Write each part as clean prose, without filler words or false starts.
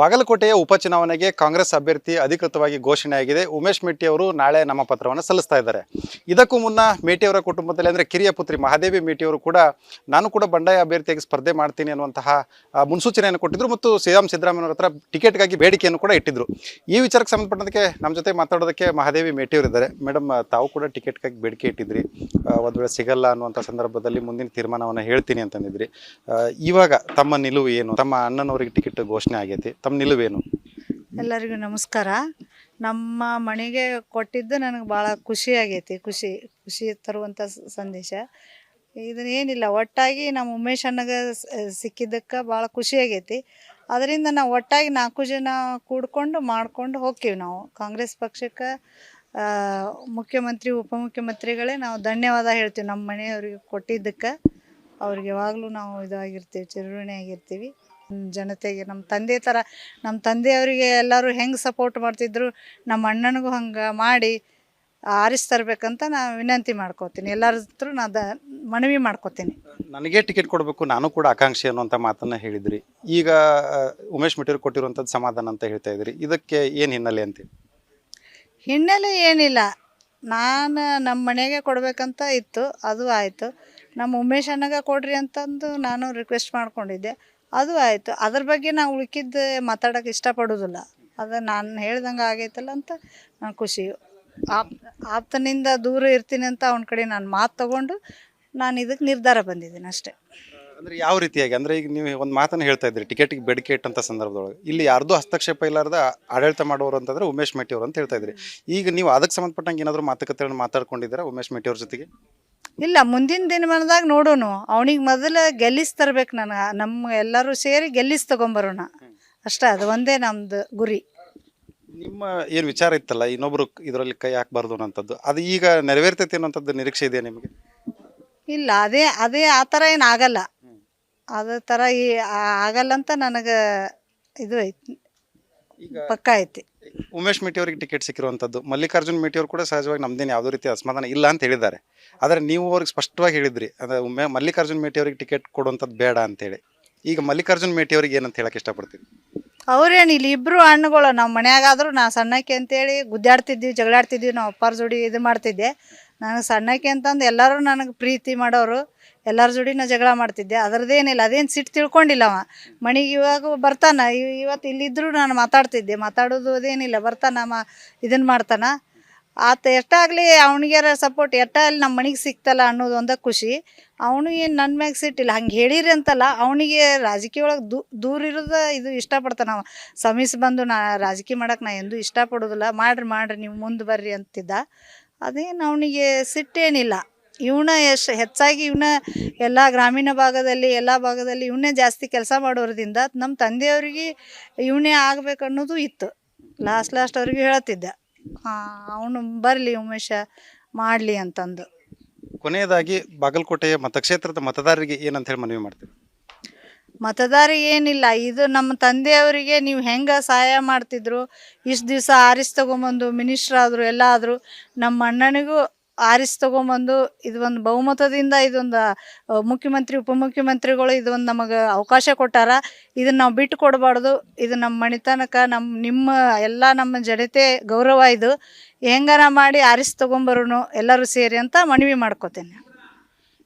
ಬಾಗಲಕೋಟೆಯ ಉಪಚುನಾವಣೆಗೆ ಕಾಂಗ್ರೆಸ್ ಅಭ್ಯರ್ಥಿ ಅಧಿಕೃತವಾಗಿ ಘೋಷಣೆಯಾಗಿದೆ. ಉಮೇಶ್ ಮೇಟಿ ಅವರು ನಾಳೆ ನಾಮಪತ್ರವನ್ನು ಸಲ್ಲಿಸ್ತಾ ಇದ್ದಾರೆ. ಇದಕ್ಕೂ ಮುನ್ನ ಮೇಟಿ ಅವರ ಕುಟುಂಬದಲ್ಲಿ ಅಂದರೆ ಕಿರಿಯ ಪುತ್ರಿ ಮಹಾದೇವಿ ಮೇಟಿ ಅವರು ಕೂಡ ನಾನು ಕೂಡ ಬಂಡಾಯ ಅಭ್ಯರ್ಥಿಯಾಗಿ ಸ್ಪರ್ಧೆ ಮಾಡ್ತೀನಿ ಅನ್ನುವಂತಹ ಮುನ್ಸೂಚನೆಯನ್ನು ಕೊಟ್ಟಿದ್ರು ಮತ್ತು ಸಿದ್ದರಾಮಯ್ಯನವರ ಹತ್ರ ಟಿಕೆಟ್ಗಾಗಿ ಬೇಡಿಕೆಯನ್ನು ಕೂಡ ಇಟ್ಟಿದ್ರು. ಈ ವಿಚಾರಕ್ಕೆ ಸಂಬಂಧಪಟ್ಟಂತೆ ನಮ್ಮ ಜೊತೆ ಮಾತಾಡೋದಕ್ಕೆ ಮಹಾದೇವಿ ಮೇಟಿ ಅವರು ಇದ್ದಾರೆ. ಮೇಡಮ್, ತಾವು ಕೂಡ ಟಿಕೆಟ್ಗಾಗಿ ಬೇಡಿಕೆ ಇಟ್ಟಿದ್ರಿ, ಒಂದು ವೇಳೆ ಸಿಗಲ್ಲ ಅನ್ನುವಂಥ ಸಂದರ್ಭದಲ್ಲಿ ಮುಂದಿನ ತೀರ್ಮಾನವನ್ನು ಹೇಳ್ತೀನಿ ಅಂತಂದಿದ್ರಿ. ಇವಾಗ ತಮ್ಮ ನಿಲುವು ಏನು? ತಮ್ಮ ಅಣ್ಣನವರಿಗೆ ಟಿಕೆಟ್ ಘೋಷಣೆ ಆಗೈತಿ, ತಮ್ಮ ನಿಲುವೇನು? ಎಲ್ಲರಿಗೂ ನಮಸ್ಕಾರ. ನಮ್ಮ ಮನೆಗೆ ಕೊಟ್ಟಿದ್ದು ನನಗೆ ಭಾಳ ಖುಷಿ ಆಗೈತಿ. ಖುಷಿ ತರುವಂಥ ಸಂದೇಶ ಇದನ್ನೇನಿಲ್ಲ. ಒಟ್ಟಾಗಿ ನಮ್ಮ ಉಮೇಶ್ ಅಣ್ಣಗೆ ಸಿಕ್ಕಿದ್ದಕ್ಕೆ ಭಾಳ ಖುಷಿ ಆಗೈತಿ. ಅದರಿಂದ ನಾವು ಒಟ್ಟಾಗಿ 4 ಜನ ಕೂಡ್ಕೊಂಡು ಮಾಡ್ಕೊಂಡು ಹೋಗ್ತೀವಿ. ನಾವು ಕಾಂಗ್ರೆಸ್ ಪಕ್ಷಕ್ಕೆ ಮುಖ್ಯಮಂತ್ರಿ ಉಪಮುಖ್ಯಮಂತ್ರಿಗಳೇ ನಾವು ಧನ್ಯವಾದ ಹೇಳ್ತೀವಿ. ನಮ್ಮ ಮನೆಯವ್ರಿಗೆ ಕೊಟ್ಟಿದ್ದಕ್ಕೆ ಅವ್ರಿಗೆ ಯಾವಾಗಲೂ ನಾವು ಇದಾಗಿರ್ತೀವಿ, ಚಿರಋಣಿ ಆಗಿರ್ತೀವಿ. ಜನತೆಗೆ ನಮ್ಮ ತಂದೆಯವರಿಗೆ ಎಲ್ಲರೂ ಹೆಂಗೆ ಸಪೋರ್ಟ್ ಮಾಡ್ತಿದ್ರು, ನಮ್ಮ ಅಣ್ಣನಿಗೂ ಹಂಗೆ ಮಾಡಿ ಆರಿಸ್ತರ್ಬೇಕಂತ ನಾನು ವಿನಂತಿ ಮಾಡ್ಕೋತೀನಿ. ಎಲ್ಲರ ಹತ್ರ ಮನವಿ ಮಾಡ್ಕೋತೀನಿ. ನನಗೆ ಟಿಕೆಟ್ ಕೊಡಬೇಕು, ನಾನು ಕೂಡ ಆಕಾಂಕ್ಷಿ ಅನ್ನುವಂಥ ಮಾತನ್ನು ಹೇಳಿದ್ರಿ. ಈಗ ಉಮೇಶ್ ಮೇಟಿಯವ್ರು ಕೊಟ್ಟಿರುವಂಥದ್ದು ಸಮಾಧಾನ ಅಂತ ಹೇಳ್ತಾ ಇದ್ರಿ. ಇದಕ್ಕೆ ಏನು ಹಿನ್ನೆಲೆ ಅಂತ? ಹಿನ್ನೆಲೆ ಏನಿಲ್ಲ, ನಾನು ನಮ್ಮ ಮನೆಗೆ ಕೊಡಬೇಕಂತ ಇತ್ತು, ಅದು ಆಯಿತು. ನಮ್ಮ ಉಮೇಶ್ ಅಣ್ಣಗೆ ಕೊಡ್ರಿ ಅಂತಂದು ನಾನು ರಿಕ್ವೆಸ್ಟ್ ಮಾಡ್ಕೊಂಡಿದ್ದೆ, ಅದು ಆಯಿತು. ಅದ್ರ ಬಗ್ಗೆ ನಾವು ಉಳ್ಕಿದ್ದು ಮಾತಾಡೋಕೆ ಇಷ್ಟಪಡೋದಿಲ್ಲ. ಅದು ನಾನು ಹೇಳ್ದಂಗೆ ಆಗೈತಲ್ಲ ಅಂತ ನಾನು ಖುಷಿ. ಆಪ್ತನಿಂದ ದೂರ ಇರ್ತೀನಿ ಅಂತ ಅವನ ಕಡೆ ನಾನು ಮಾತು ತೊಗೊಂಡು ನಾನು ಇದಕ್ಕೆ ನಿರ್ಧಾರ ಬಂದಿದ್ದೀನಿ ಅಷ್ಟೇ. ಅಂದರೆ ಯಾವ ರೀತಿಯಾಗಿ? ಅಂದರೆ ಈಗ ನೀವು ಒಂದು ಮಾತನ್ನು ಹೇಳ್ತಾ ಇದ್ರಿ, ಟಿಕೆಟಿಗೆ ಬೇಡಿಕೆ ಇಟ್ಟಂಥ ಸಂದರ್ಭದೊಳಗೆ ಇಲ್ಲಿ ಯಾರ್ದೂ ಹಸ್ತಕ್ಷೇಪ ಇಲ್ಲಾರ್ದ ಆಡಳಿತ ಮಾಡೋರು ಅಂತಂದರೆ ಉಮೇಶ್ ಮೇಟಿ ಅವರು ಅಂತ ಹೇಳ್ತಾ ಇದ್ರಿ. ಈಗ ನೀವು ಅದಕ್ಕೆ ಸಂಬಂಧಪಟ್ಟಂಗೆ ಏನಾದರೂ ಮಾತುಕತೆಗಳನ್ನು ಮಾತಾಡ್ಕೊಂಡಿದ್ದೀರಾ ಉಮೇಶ್ ಮೇಟಿ ಅವ್ರ ಜೊತೆಗೆ? ಇಲ್ಲ, ಮುಂದಿನ ದಿನಮಾನದಾಗ ನೋಡೋಣ. ಅವನಿಗೆ ಮೊದಲು ಗೆಲ್ಲಿಸ್ತರ್ಬೇಕು. ನಮ್ಮ ಎಲ್ಲರೂ ಸೇರಿ ತೊಗೊಂಬರೋಣ ಅಷ್ಟೇ. ಅದು ಒಂದೇ ನಮ್ಮದು ಗುರಿ. ನಿಮ್ಮ ಏನು ವಿಚಾರ ಇತ್ತಲ್ಲ, ಇನ್ನೊಬ್ರು ಇದರಲ್ಲಿ ಕೈ ಹಾಕಬಾರ್ದು ಅನ್ನೋಂಥದ್ದು, ಅದು ಈಗ ನೆರವೇರ್ತೈತಿ ಅನ್ನೋಂಥದ್ದು ನಿರೀಕ್ಷೆ ಇದೆಯಾ ನಿಮಗೆ? ಇಲ್ಲ, ಅದೇ ಆ ಥರ ಏನು ಆಗಲ್ಲ. ಅದೇ ಥರ ಆಗಲ್ಲ ಅಂತ ನನಗೆ ಇದು ಐತಿ, ಪಕ್ಕ ಐತಿ. ಉಮೇಶ್ ಮೇಟಿ ಅವರಿಗೆ ಟಿಕೆಟ್ ಸಿಕ್ಕಿರುವಂಥದ್ದು, ಮಲ್ಲಿಕಾರ್ಜುನ್ ಮೇಟಿ ಅವರು ಕೂಡ ಸಹಜವಾಗಿ ನಮ್ದೇನು ಯಾವುದೋ ರೀತಿ ಅಸಮಾಧಾನ ಇಲ್ಲ ಅಂತ ಹೇಳಿದ್ದಾರೆ. ಆದರೆ ನೀವು ಅವ್ರಿಗೆ ಸ್ಪಷ್ಟವಾಗಿ ಹೇಳಿದ್ರಿ, ಅಂದರೆ ಮಲ್ಲಿಕಾರ್ಜುನ್ ಮೇಟಿ ಅವರಿಗೆ ಟಿಕೆಟ್ ಕೊಡುವಂಥದ್ದು ಬೇಡ ಅಂತೇಳಿ. ಈಗ ಮಲ್ಲಿಕಾರ್ಜುನ್ ಮೇಟಿ ಅವ್ರಿಗೆ ಏನಂತ ಹೇಳಕ್ಕೆ ಇಷ್ಟಪಡ್ತೀವಿ? ಅವ್ರೇನು ಇಲ್ಲಿ ಇಬ್ಬರು ಹಣ್ಣುಗಳು ನಮ್ಮ ಮನ್ಯಾಗಾದರೂ ನಾ ಸಣ್ಣಕ್ಕೆ ಅಂತೇಳಿ ಗುದ್ದಾಡ್ತಿದ್ವಿ, ಜಗಳಾಡ್ತಿದ್ವಿ. ನಾವು ಅಪ್ಪಾರ ಜೋಡಿ ಇದು ಮಾಡ್ತಿದ್ದೆ. ನನಗೆ ಸಣ್ಣಕ್ಕೆ ಅಂತಂದು ಎಲ್ಲರೂ ನನಗೆ ಪ್ರೀತಿ ಮಾಡೋರು, ಎಲ್ಲರ ಜೋಡಿ ನಾ ಜಗಳ ಮಾಡ್ತಿದ್ದೆ. ಅದರದ್ದೇನಿಲ್ಲ, ಅದೇನು ಸಿಟ್ಟು ತಿಳ್ಕೊಂಡಿಲ್ಲ ಅವ. ಮನೆಗೆ ಇವಾಗ ಬರ್ತಾನೆ, ಇವತ್ತು ಇಲ್ಲಿದ್ದರೂ ನಾನು ಮಾತಾಡೋದು ಅದೇನಿಲ್ಲ. ಬರ್ತಾನ ಇದನ್ನು ಮಾಡ್ತಾನೆ. ಆತ ಎಷ್ಟಾಗಲಿ ಅವ್ನಿಗ್ಯಾರ ಸಪೋರ್ಟ್ ಎಷ್ಟಾಗಲಿ ನಮ್ಮ ಮನೆಗೆ ಸಿಕ್ತಲ್ಲ ಅನ್ನೋದು ಒಂದೇ ಖುಷಿ. ಅವನು ಏನು ನನ್ನ ಮ್ಯಾಗ ಸಿಟ್ಟಿಲ್ಲ. ಹಂಗೆ ಹೇಳಿರಿ ಅಂತಲ್ಲ, ಅವನಿಗೆ ರಾಜಕೀಯ ಒಳಗೆ ದೂರ ಇರೋದು ಇದು ಇಷ್ಟಪಡ್ತಾನೆ. ನಾವು ಸಮೀಸ್ ಬಂದು ರಾಜಕೀಯ ಮಾಡೋಕೆ ನಾ ಎಂದೂ ಇಷ್ಟಪಡೋದಿಲ್ಲ. ಮಾಡ್ರಿ ನೀವು ಮುಂದೆ ಬರ್ರಿ ಅಂತಿದ್ದ. ಅದೇನು ಅವನಿಗೆ ಸಿಟ್ಟೇನಿಲ್ಲ. ಹೆಚ್ಚಾಗಿ ಎಲ್ಲ ಗ್ರಾಮೀಣ ಭಾಗದಲ್ಲಿ ಎಲ್ಲ ಭಾಗದಲ್ಲಿ ಇವನೇ ಜಾಸ್ತಿ ಕೆಲಸ ಮಾಡೋದ್ರಿಂದ ನಮ್ಮ ತಂದೆಯವರಿಗೆ ಇವನೇ ಆಗ್ಬೇಕು ಅನ್ನೋದು ಇತ್ತು. ಲಾಸ್ಟ್ ಅವ್ರಿಗೆ ಹೇಳ್ತಿದ್ದ, ಅವನು ಬರಲಿ ಉಮೇಶ ಮಾಡಲಿ ಅಂತಂದು. ಕೊನೆಯದಾಗಿ ಬಾಗಲಕೋಟೆಯ ಮತಕ್ಷೇತ್ರದ ಮತದಾರರಿಗೆ ಏನಂತ ಹೇಳಿ ಮನವಿ ಮಾಡ್ತೀವಿ? ಮತದಾರಿಗೆ ಏನಿಲ್ಲ, ಇದು ನಮ್ಮ ತಂದೆಯವರಿಗೆ ನೀವು ಹೆಂಗೆ ಸಹಾಯ ಮಾಡ್ತಿದ್ರು, ಇಷ್ಟು ದಿವಸ ತೊಗೊಂಬಂದು ಮಿನಿಸ್ಟ್ರ್ ಆದರು, ಎಲ್ಲ ಆದರು. ನಮ್ಮ ಅಣ್ಣನಿಗೂ ತೊಗೊಂಬಂದು ಇದು ಒಂದು ಬಹುಮತದಿಂದ ಇದೊಂದು ಮುಖ್ಯಮಂತ್ರಿ ಉಪಮುಖ್ಯಮಂತ್ರಿಗಳು ಇದೊಂದು ನಮಗೆ ಅವಕಾಶ ಕೊಟ್ಟಾರ. ಇದನ್ನು ನಾವು ಬಿಟ್ಟು ಕೊಡಬಾರ್ದು. ಇದು ನಮ್ಮ ಮಣಿತನಕ ನಮ್ಮ ಜನತೆ ಗೌರವ. ಇದು ಹೆಂಗಾರ ಮಾಡಿ ತೊಗೊಂಬರೋನು ಎಲ್ಲರೂ ಸೇರಿ ಅಂತ ಮನವಿ ಮಾಡ್ಕೋತೇನೆ.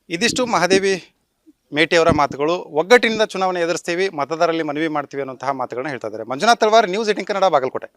ಇದಿಷ್ಟು ಮಹಾದೇವಿ ಮೇಟಿ ಅವರ ಮಾತುಗಳು. ಒಗ್ಗಟ್ಟಿನಿಂದ ಚುನಾವಣೆ ಎದುರಿಸ್ತೀವಿ, ಮತದಾರರಲ್ಲಿ ಮನವಿ ಮಾಡ್ತೀವಿ ಅನ್ನುವಂತಹ ಮಾತುಗಳನ್ನ ಹೇಳ್ತಾ ಇದ್ದಾರೆ. ಮಂಜುನಾಥ್ ತಳವಾರ್, ನ್ಯೂಸ್ 18 ಕನ್ನಡ, ಬಾಗಲಕೋಟೆ.